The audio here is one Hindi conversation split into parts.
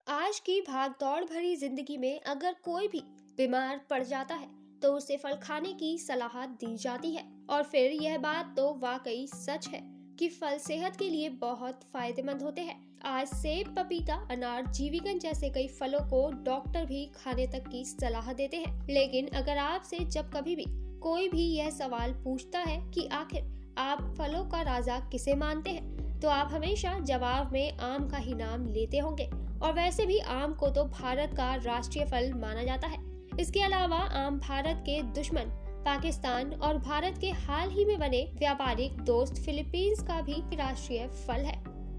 आज की भागदौड़ भरी जिंदगी में अगर कोई भी बीमार पड़ जाता है तो उसे फल खाने की सलाह दी जाती है। और फिर यह बात तो वाकई सच है कि फल सेहत के लिए बहुत फायदेमंद होते हैं। आज सेब, पपीता, अनार, जीवीगंज जैसे कई फलों को डॉक्टर भी खाने तक की सलाह देते हैं। लेकिन अगर आपसे जब कभी भी कोई भी यह सवाल पूछता है कि आखिर आप फलों का राजा किसे मानते हैं, तो आप हमेशा जवाब में आम का ही नाम लेते होंगे। और वैसे भी आम को तो भारत का राष्ट्रीय फल माना जाता है। इसके अलावा आम भारत के दुश्मन पाकिस्तान और भारत के हाल ही में बने व्यापारिक दोस्त फिलीपींस का भी राष्ट्रीय फल है।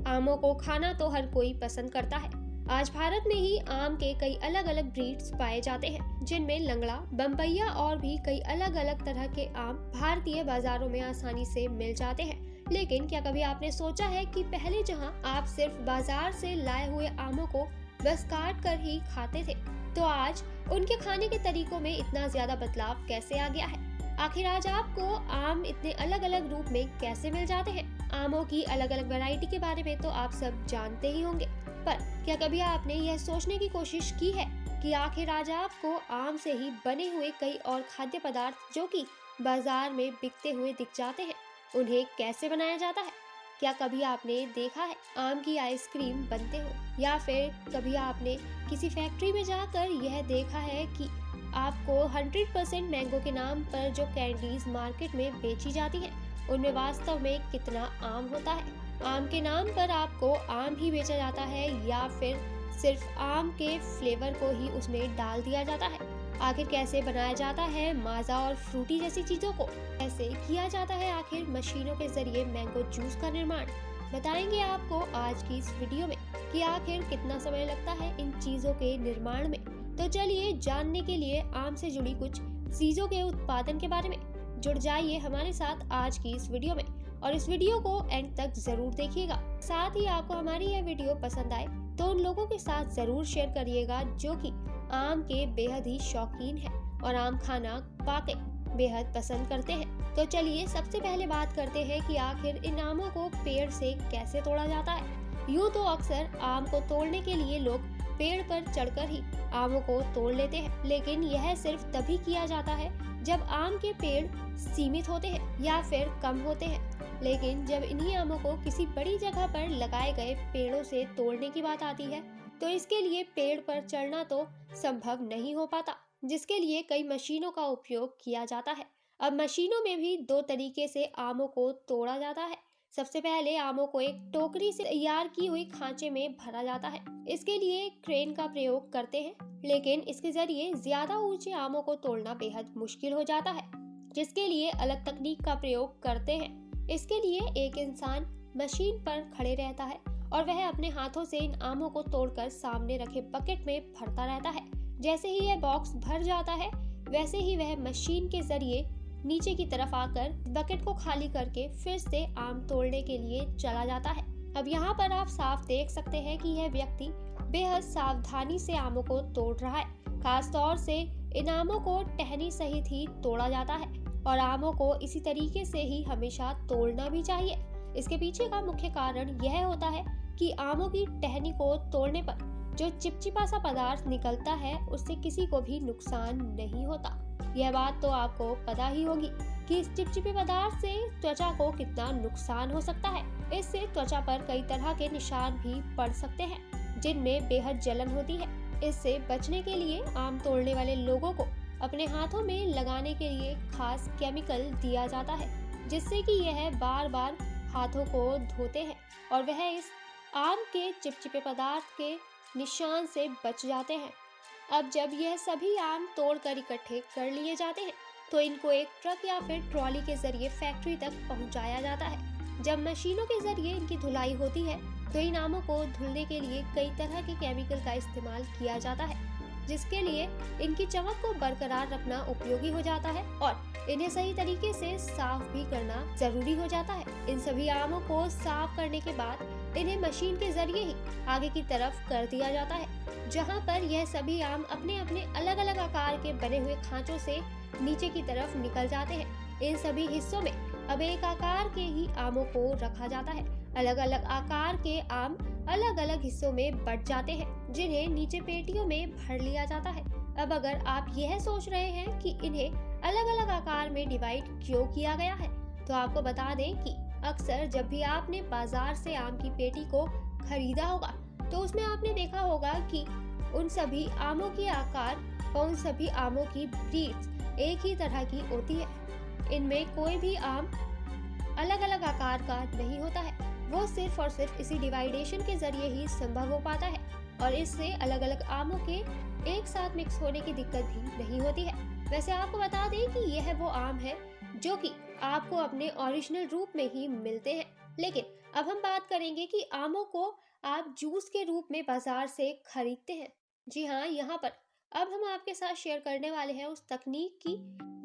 आमों को खाना तो हर कोई पसंद करता है। आज भारत में ही आम के कई अलग अलग ब्रीड्स पाए जाते हैं, जिनमें लंगड़ा, बम्बैया और भी कई अलग अलग तरह के आम भारतीय बाजारों में आसानी से मिल जाते हैं। लेकिन क्या कभी आपने सोचा है कि पहले जहां आप सिर्फ बाजार से लाए हुए आमों को बस काट कर ही खाते थे, तो आज उनके खाने के तरीकों में इतना ज्यादा बदलाव कैसे आ गया है? आखिर आज आपको आम इतने अलग अलग रूप में कैसे मिल जाते हैं? आमों की अलग अलग वैरायटी के बारे में तो आप सब जानते ही होंगे, पर क्या कभी आपने यह सोचने की कोशिश की है कि आखिर आज आपको आम से ही बने हुए कई और खाद्य पदार्थ जो कि बाजार में बिकते हुए दिख जाते हैं, उन्हें कैसे बनाया जाता है? क्या कभी आपने देखा है आम की आइसक्रीम बनते हो, या फिर कभी आपने किसी फैक्ट्री में जाकर यह देखा है कि आपको 100% मैंगो के नाम पर जो कैंडीज मार्केट में बेची जाती हैं, उनमें वास्तव में कितना आम होता है? आम के नाम पर आपको आम ही बेचा जाता है, या फिर सिर्फ आम के फ्लेवर को ही उसमें डाल दिया जाता है? आखिर कैसे बनाया जाता है माजा और फ्रूटी जैसी चीजों को? कैसे किया जाता है आखिर मशीनों के जरिए मैंगो जूस का निर्माण? बताएंगे आपको आज की इस वीडियो में कि आखिर कितना समय लगता है इन चीजों के निर्माण में। तो चलिए जानने के लिए आम से जुड़ी कुछ चीजों के उत्पादन के बारे में जुड़ जाइए हमारे साथ आज की इस वीडियो में, और इस वीडियो को एंड तक जरूर देखिएगा। साथ ही आपको हमारी यह वीडियो पसंद आए तो उन लोगों के साथ जरूर शेयर करिएगा जो कि आम के बेहद ही शौकीन हैं और आम खाना वाकई बेहद पसंद करते हैं। तो चलिए सबसे पहले बात करते हैं कि आखिर इन आमों को पेड़ से कैसे तोड़ा जाता है। यूँ तो अक्सर आम को तोड़ने के लिए लोग पेड़ पर चढ़कर ही आमों को तोड़ लेते हैं, लेकिन यह सिर्फ तभी किया जाता है जब आम के पेड़ सीमित होते हैं या फिर कम होते हैं। लेकिन जब इन्हीं आमों को किसी बड़ी जगह पर लगाए गए पेड़ों से तोड़ने की बात आती है, तो इसके लिए पेड़ पर चढ़ना तो संभव नहीं हो पाता, जिसके लिए कई मशीनों का उपयोग किया जाता है। अब मशीनों में भी दो तरीके से आमों को तोड़ा जाता है। सबसे पहले आमों को एक टोकरी से तैयार की हुई खांचे में भरा जाता है। इसके लिए क्रेन का प्रयोग करते हैं, लेकिन इसके जरिए ज्यादा ऊंचे आमों को तोड़ना बेहद मुश्किल हो जाता है, जिसके लिए अलग तकनीक का प्रयोग करते हैं। इसके लिए एक इंसान मशीन पर खड़े रहता है और वह अपने हाथों से इन आमों को तोड़कर सामने रखे बकेट में भरता रहता है। जैसे ही यह बॉक्स भर जाता है, वैसे ही वह मशीन के जरिए नीचे की तरफ आकर बकेट को खाली करके फिर से आम तोड़ने के लिए चला जाता है। अब यहाँ पर आप साफ देख सकते हैं कि यह व्यक्ति बेहद सावधानी से आमों को तोड़ रहा है। खास तौर से इन आमों को टहनी सहित ही तोड़ा जाता है, और आमों को इसी तरीके से ही हमेशा तोड़ना भी चाहिए। इसके पीछे का मुख्य कारण यह होता है कि आमों की टहनी को तोड़ने पर जो चिपचिपा सा पदार्थ निकलता है, उससे किसी को भी नुकसान नहीं होता। यह बात तो आपको पता ही होगी कि इस चिपचिपे पदार्थ से त्वचा को कितना नुकसान हो सकता है। इससे त्वचा पर कई तरह के निशान भी पड़ सकते हैं, जिनमें बेहद जलन होती है। इससे बचने के लिए आम तोड़ने वाले लोगों को अपने हाथों में लगाने के लिए खास केमिकल दिया जाता है, जिससे कि यह बार बार हाथों को धोते हैं और वह इस आम के चिपचिपे पदार्थ के निशान से बच जाते हैं। अब जब यह सभी आम तोड़कर इकट्ठे कर लिए जाते हैं, तो इनको एक ट्रक या फिर ट्रॉली के जरिए फैक्ट्री तक पहुंचाया जाता है। जब मशीनों के जरिए इनकी धुलाई होती है, तो इन आमों को धुलने के लिए कई तरह के केमिकल का इस्तेमाल किया जाता है, जिसके लिए इनकी चमक को बरकरार रखना उपयोगी हो जाता है और इन्हें सही तरीके से साफ भी करना जरूरी हो जाता है। इन सभी आमों को साफ करने के बाद इन्हें मशीन के जरिए ही आगे की तरफ कर दिया जाता है, जहां पर यह सभी आम अपने अपने अलग अलग आकार के बने हुए खांचों से नीचे की तरफ निकल जाते हैं। इन सभी हिस्सों में अब एक आकार के ही आमों को रखा जाता है। अलग अलग आकार के आम अलग अलग हिस्सों में बट जाते हैं, जिन्हें नीचे पेटियों में भर लिया जाता है। अब अगर आप यह सोच रहे हैं कि इन्हें अलग अलग आकार में डिवाइड क्यों किया गया है, तो आपको बता दें कि अक्सर जब भी आपने बाजार से आम की पेटी को खरीदा होगा, तो उसमें आपने देखा होगा कि उन सभी आमों के आकार और उन सभी आमों की ब्रीड्स एक ही तरह की होती है। इनमें कोई भी आम अलग अलग आकार का नहीं होता है। वो सिर्फ और सिर्फ इसी डिवाइडेशन के जरिए ही संभव हो पाता है और इससे अलग अलग आमों के एक साथ मिक्स होने की दिक्कत भी नहीं होती है। वैसे आपको बता दें कि यह वो आम है जो कि आपको अपने ओरिजिनल रूप में ही मिलते हैं। लेकिन अब हम बात करेंगे कि आमों को आप जूस के रूप में बाजार से खरीदते हैं। जी हाँ, यहाँ पर अब हम आपके साथ शेयर करने वाले हैं उस तकनीक की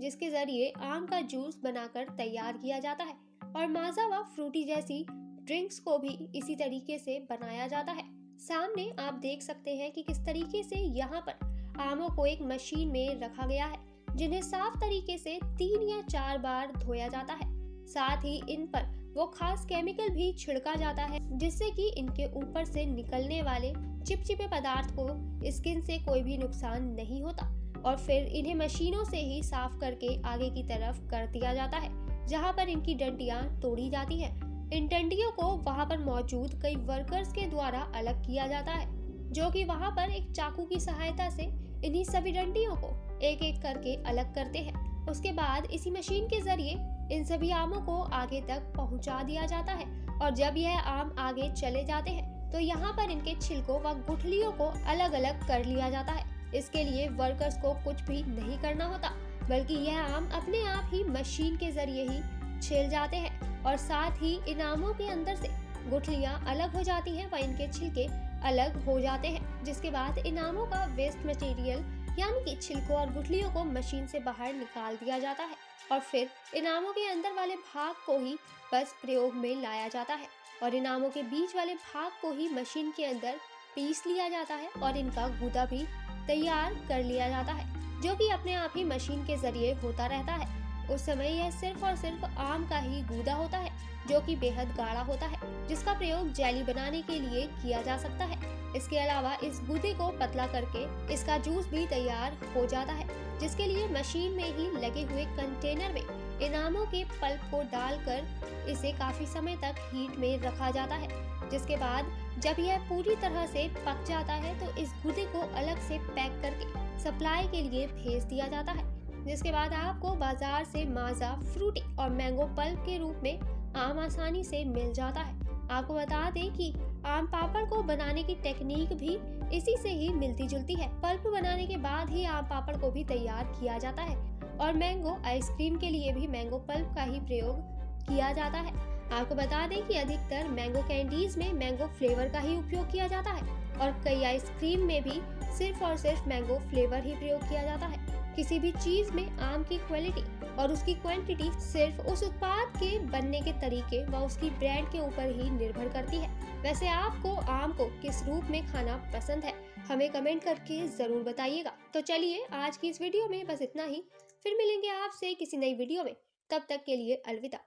जिसके जरिए आम का जूस बनाकर तैयार किया जाता है और माजा व फ्रूटी जैसी ड्रिंक्स को भी इसी तरीके से बनाया जाता है। सामने आप देख सकते हैं कि किस तरीके से यहाँ पर आमों को एक मशीन में रखा गया है, जिन्हें साफ तरीके से 3 या 4 बार धोया जाता है। साथ ही इन पर वो खास केमिकल भी छिड़का जाता है, जिससे कि इनके ऊपर से निकलने वाले चिपचिपे पदार्थ को स्किन से कोई भी नुकसान नहीं होता और फिर इन्हें मशीनों से ही साफ करके आगे की तरफ कर दिया जाता है, जहाँ पर इनकी डंडियां तोड़ी जाती हैं। इन डंडियों को वहाँ पर मौजूद कई वर्कर्स के द्वारा अलग किया जाता है, जो कि वहाँ पर एक चाकू की सहायता से इन्हीं सभी डंडियों को एक एक करके अलग करते हैं। उसके बाद इसी मशीन के जरिए इन सभी आमों को आगे तक पहुँचा दिया जाता है और जब यह आम आगे चले जाते हैं तो यहाँ पर इनके छिलकों व गुठलियों को अलग अलग कर लिया जाता है। इसके लिए वर्कर्स को कुछ भी नहीं करना होता, बल्कि यह आम अपने आप ही मशीन के जरिए ही छिल जाते हैं और साथ ही इन आमों के अंदर से गुठलियां अलग हो जाती हैं व इनके छिलके अलग हो जाते हैं, जिसके बाद इन आमों का वेस्ट मटेरियल यानी कि छिलकों और गुठलियों को मशीन से बाहर निकाल दिया जाता है और फिर इन आमों के अंदर वाले भाग को ही बस प्रयोग में लाया जाता है और इन आमों के बीच वाले भाग को ही मशीन के अंदर पीस लिया जाता है और इनका गूदा भी तैयार कर लिया जाता है, जो कि अपने आप ही मशीन के जरिए होता रहता है। उस समय यह सिर्फ और सिर्फ आम का ही गूदा होता है, जो कि बेहद गाढ़ा होता है, जिसका प्रयोग जेली बनाने के लिए किया जा सकता है। इसके अलावा इस गूदे को पतला करके इसका जूस भी तैयार हो जाता है, जिसके लिए मशीन में ही लगे हुए कंटेनर में इन आमों के पल्प को डालकर इसे काफी समय तक हीट में रखा जाता है, जिसके बाद जब यह पूरी तरह से पक जाता है तो इस गूदे को अलग से पैक करके सप्लाई के लिए भेज दिया जाता है, जिसके बाद आपको बाजार से माजा, फ्रूटी और मैंगो पल्प के रूप में आम आसानी से मिल जाता है। आपको बता दें कि आम पापड़ को बनाने की टेक्निक भी इसी से ही मिलती जुलती है। पल्प बनाने के बाद ही आम पापड़ को भी तैयार किया जाता है और मैंगो आइसक्रीम के लिए भी मैंगो पल्प का ही प्रयोग किया जाता है। आपको बता दें कि अधिकतर मैंगो कैंडीज में मैंगो फ्लेवर का ही उपयोग किया जाता है और कई आइसक्रीम में भी सिर्फ और सिर्फ मैंगो फ्लेवर ही प्रयोग किया जाता है। किसी भी चीज में आम की क्वालिटी और उसकी क्वांटिटी सिर्फ उस उत्पाद के बनने के तरीके व उसकी ब्रांड के ऊपर ही निर्भर करती है। वैसे आपको आम को किस रूप में खाना पसंद है, हमें कमेंट करके जरूर बताइएगा। तो चलिए आज की इस वीडियो में बस इतना ही, फिर मिलेंगे आपसे किसी नई वीडियो में। तब तक के लिए अलविदा।